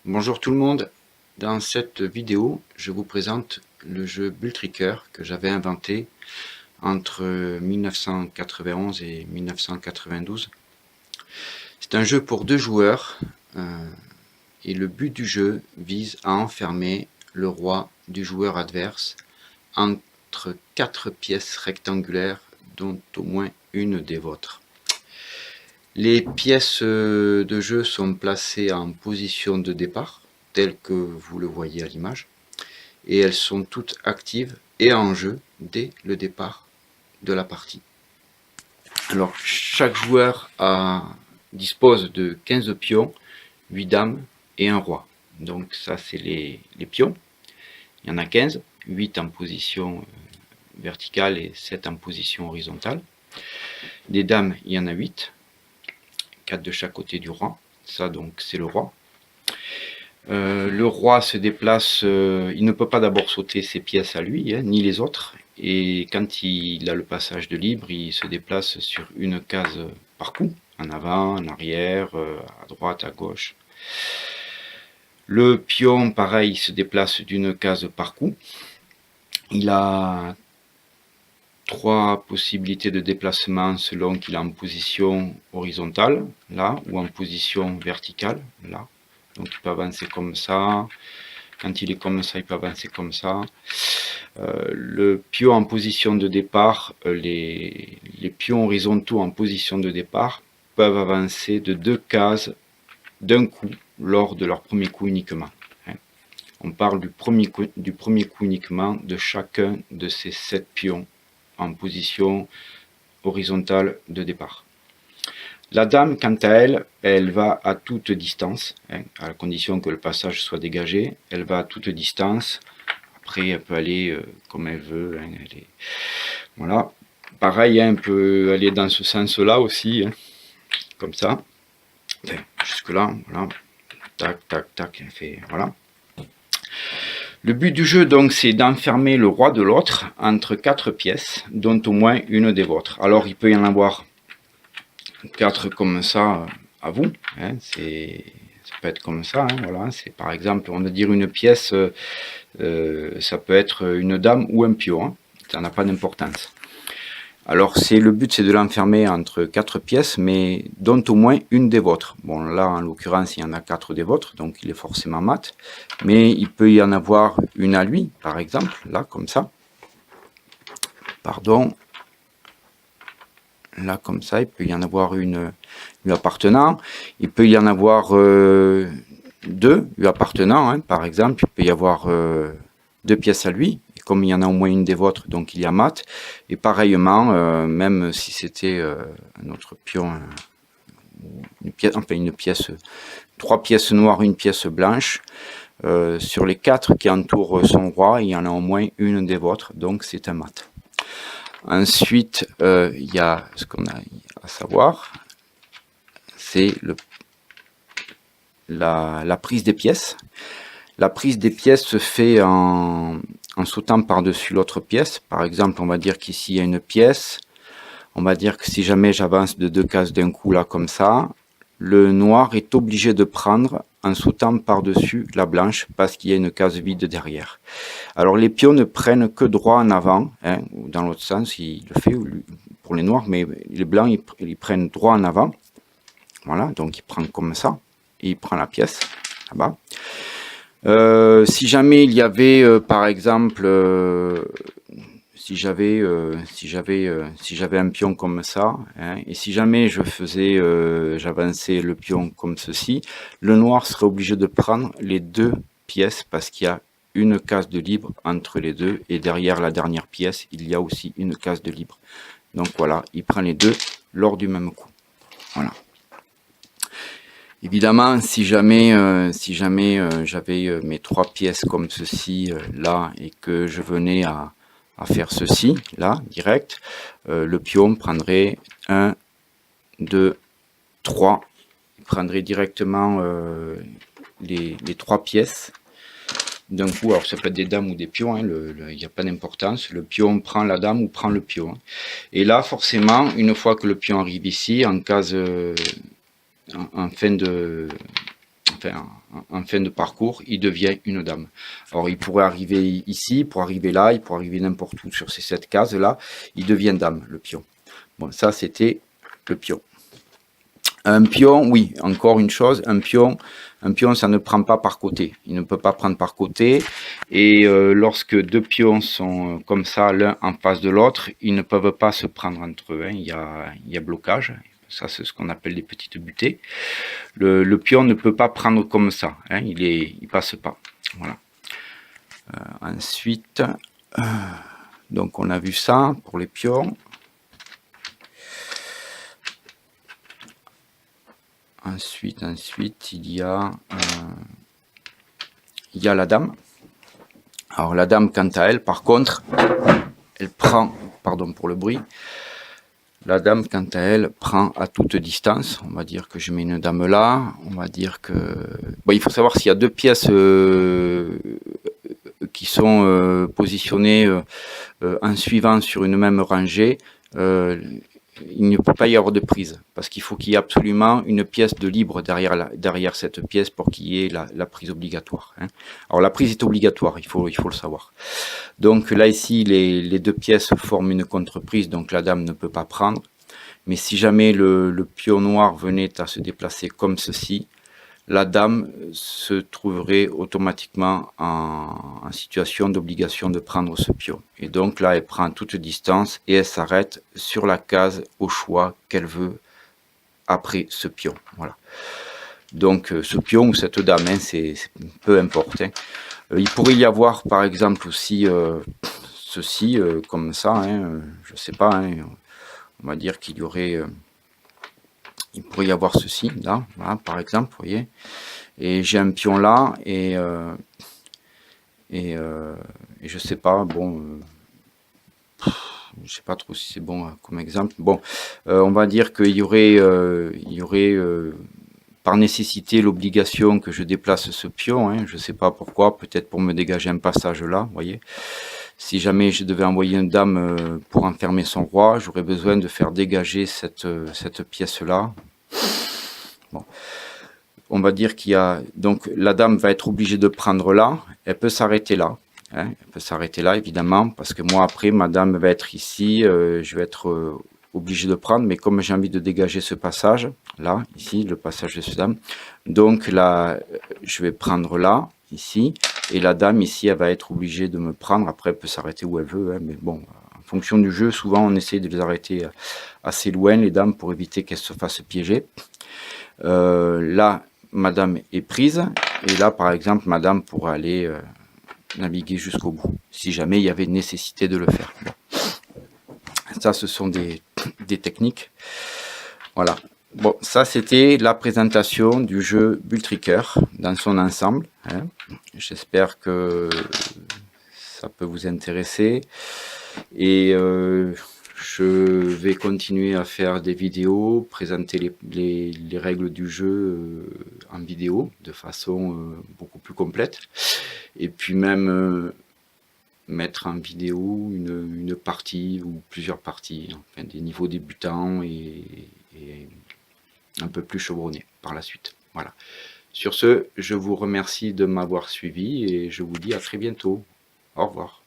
Bonjour tout le monde, dans cette vidéo je vous présente le jeu Bull Trigger que j'avais inventé entre 1991 et 1992. C'est un jeu pour 2 joueurs et le but du jeu vise à enfermer le roi du joueur adverse entre 4 pièces rectangulaires dont au moins une des vôtres. Les pièces de jeu sont placées en position de départ, telles que vous le voyez à l'image, et elles sont toutes actives et en jeu dès le départ de la partie. Alors, chaque joueur dispose de 15 pions, 8 dames et un roi. Donc ça, c'est les pions. Il y en a 15, 8 en position verticale et 7 en position horizontale. Des dames, il y en a 8. 4 de chaque côté du roi, ça donc c'est le roi. Le roi se déplace, il ne peut pas d'abord sauter ses pièces à lui, ni les autres, et quand il a le passage de libre, il se déplace sur une case par coup, en avant, en arrière, à droite, à gauche. Le pion, pareil, se déplace d'une case par coup. Il a 3 possibilités de déplacement selon qu'il est en position horizontale, là, ou en position verticale, là. Donc il peut avancer comme ça. Quand il est comme ça, il peut avancer comme ça. Le pion en position de départ, les pions horizontaux en position de départ peuvent avancer de 2 cases d'un coup lors de leur premier coup uniquement. On parle du premier coup uniquement de chacun de ces 7 pions en position horizontale de départ. La dame, quant à elle, elle va à toute distance, à la condition que le passage soit dégagé, elle va à toute distance. Après, elle peut aller comme elle veut. Voilà. Pareil, elle peut aller dans ce sens-là aussi, comme ça. Enfin, jusque-là, voilà. Tac, tac, tac, elle fait, voilà. Le but du jeu, donc, c'est d'enfermer le roi de l'autre entre 4 pièces, dont au moins une des vôtres. Alors, il peut y en avoir 4 comme ça à vous. Ça peut être comme ça. Voilà. C'est par exemple, on va dire une pièce, ça peut être une dame ou un pion. Ça n'a pas d'importance. Alors, le but, c'est de l'enfermer entre 4 pièces, mais dont au moins une des vôtres. Bon, là, en l'occurrence, il y en a 4 des vôtres, donc il est forcément mat. Mais il peut y en avoir une à lui, par exemple, là, comme ça. Pardon. Là, comme ça, il peut y en avoir une lui appartenant. Il peut y en avoir 2 lui appartenant, par exemple. Il peut y avoir 2 pièces à lui. Comme il y en a au moins une des vôtres, donc il y a mat. Et pareillement, même si c'était un autre pion, une pièce, 3 pièces noires, une pièce blanche, sur les 4 qui entourent son roi, il y en a au moins une des vôtres, donc c'est un mat. Ensuite, il y a ce qu'on a à savoir, c'est la prise des pièces. La prise des pièces se fait en sautant par-dessus l'autre pièce. Par exemple, on va dire qu'ici il y a une pièce. On va dire que si jamais j'avance de 2 cases d'un coup là comme ça, le noir est obligé de prendre en sautant par-dessus la blanche parce qu'il y a une case vide derrière. Alors les pions ne prennent que droit en avant, ou dans l'autre sens, il le fait pour les noirs, mais les blancs ils prennent droit en avant. Voilà, donc il prend comme ça, et il prend la pièce là-bas. Si jamais il y avait par exemple si j'avais un pion comme ça, et si jamais j'avançais le pion comme ceci, le noir serait obligé de prendre les 2 pièces parce qu'il y a une case de libre entre les deux, et derrière la dernière pièce il y a aussi une case de libre. Donc voilà, il prend les 2 lors du même coup. Voilà. Évidemment, si jamais j'avais mes 3 pièces comme ceci là, et que je venais à faire ceci là direct, le pion prendrait 1, 2, 3. Il prendrait directement les 3 pièces d'un coup. Alors ça peut être des dames ou des pions, il n'y a pas d'importance. Le pion prend la dame ou prend le pion. Et là, forcément, une fois que le pion arrive ici, en case en fin en fin de parcours, il devient une dame. Alors il pourrait arriver ici, pour arriver là, il pourrait arriver n'importe où sur ces 7 cases là, il devient dame, le pion. Bon, ça c'était le pion. Un pion, oui, encore une chose, un pion, ça ne prend pas par côté. Il ne peut pas prendre par côté. Et lorsque deux pions sont comme ça, l'un en face de l'autre, ils ne peuvent pas se prendre entre eux. Hein. Il y a blocage. Ça, c'est ce qu'on appelle des petites butées. Le pion ne peut pas prendre comme ça. Hein. Il passe pas. Voilà. Ensuite, donc on a vu ça pour les pions. Ensuite, il y a la dame. Alors la dame, quant à elle, par contre, elle prend, pardon pour le bruit, la dame, quant à elle, prend à toute distance. On va dire que je mets une dame là. On va dire que... Bon, il faut savoir s'il y a deux pièces qui sont positionnées en suivant sur une même rangée, il ne peut pas y avoir de prise, parce qu'il faut qu'il y ait absolument une pièce de libre derrière cette pièce pour qu'il y ait la prise obligatoire. Hein. Alors la prise est obligatoire, il faut le savoir. Donc là ici, les deux pièces forment une contre-prise, donc la dame ne peut pas prendre. Mais si jamais le pion noir venait à se déplacer comme ceci, la dame se trouverait automatiquement en situation d'obligation de prendre ce pion. Et donc là, elle prend toute distance et elle s'arrête sur la case au choix qu'elle veut après ce pion. Voilà. Donc ce pion ou cette dame, hein, c'est peu importe. Hein. Il pourrait y avoir par exemple aussi ceci, comme ça, hein, je sais pas, hein, on va dire qu'il y aurait... il pourrait y avoir ceci, là, voilà, par exemple, vous voyez. Et j'ai un pion là, et je sais pas, bon, je sais pas trop si c'est bon comme exemple. Bon, on va dire qu'il y aurait, par nécessité l'obligation que je déplace ce pion, hein, je sais pas pourquoi, peut-être pour me dégager un passage là, vous voyez. Si jamais je devais envoyer une dame pour enfermer son roi, j'aurais besoin de faire dégager cette pièce-là. Bon. On va dire qu'il y a... Donc la dame va être obligée de prendre là, elle peut s'arrêter là. Hein, elle peut s'arrêter là, évidemment, parce que moi, après, ma dame va être ici, je vais être obligé de prendre, mais comme j'ai envie de dégager ce passage, là, ici, le passage de cette dame, donc là, je vais prendre là, ici, et la dame, ici, elle va être obligée de me prendre. Après, elle peut s'arrêter où elle veut, hein, mais bon, en fonction du jeu, souvent, on essaie de les arrêter assez loin, les dames, pour éviter qu'elles se fassent piéger. Là, madame est prise, et là, par exemple, madame pourrait aller naviguer jusqu'au bout, si jamais il y avait nécessité de le faire. Bon. Ça, ce sont des techniques. Voilà. Bon, ça, c'était la présentation du jeu Bull Trigger dans son ensemble. Hein. J'espère que ça peut vous intéresser. Et je vais continuer à faire des vidéos, présenter les règles du jeu en vidéo de façon beaucoup plus complète. Et puis même mettre en vidéo une partie ou plusieurs parties, enfin, des niveaux débutants et un peu plus chevronnés par la suite. Voilà. Sur ce, je vous remercie de m'avoir suivi et je vous dis à très bientôt. Au revoir.